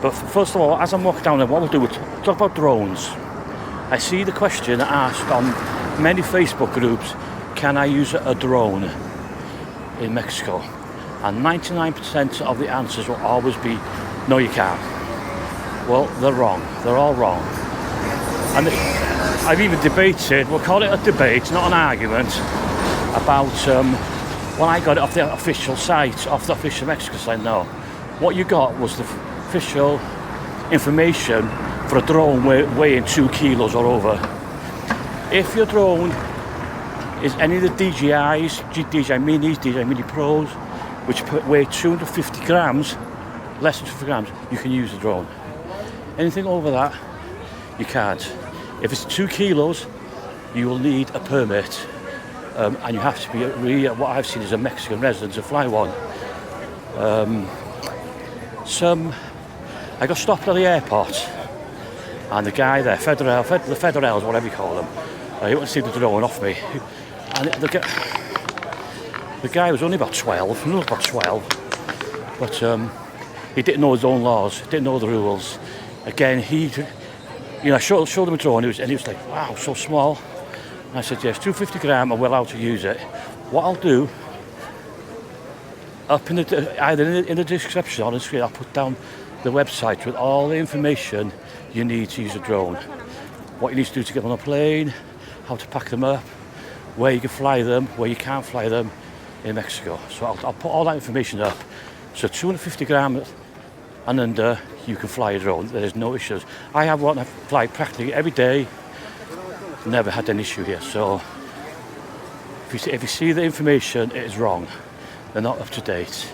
But first of all, as I'm walking down there, what we'll do is talk about drones. I see the question asked on many Facebook groups, can I use a drone in Mexico? And 99% of the answers will always be, no you can't. Well, they're wrong. They're all wrong. And I've even debated, we'll call it a debate, not an argument, about when I got it off the official site, off the official Mexican site. No. What you got was the official information for a drone weighing 2 kilos or over. If your drone is any of the DJIs, DJI Minis, DJI Mini Pros, which weigh 250 grams, less than 250 grams, you can use the drone. Anything over that, you can't. If it's 2 kilos, you will need a permit, and you have to be, what I've seen is a Mexican resident to fly one. I got stopped at the airport, and the guy there, the Federals, whatever you call them, he wanted to see the drone off me. And the guy was only about 12, but he didn't know his own laws, didn't know the rules. Again, I showed him a drone, and he was like, wow, so small. And I said, yes, 250 gram, I'm well allowed to use it. What I'll do, up in either in the description or on the screen, I'll put down the website with all the information you need to use a drone. What you need to do to get on a plane, how to pack them up, where you can fly them, where you can't fly them in Mexico. So I'll put all that information up. So 250 grams and under, you can fly a drone. There's no issues. I have one I fly practically every day. Never had an issue here. So if you see the information, it is wrong. They're not up to date.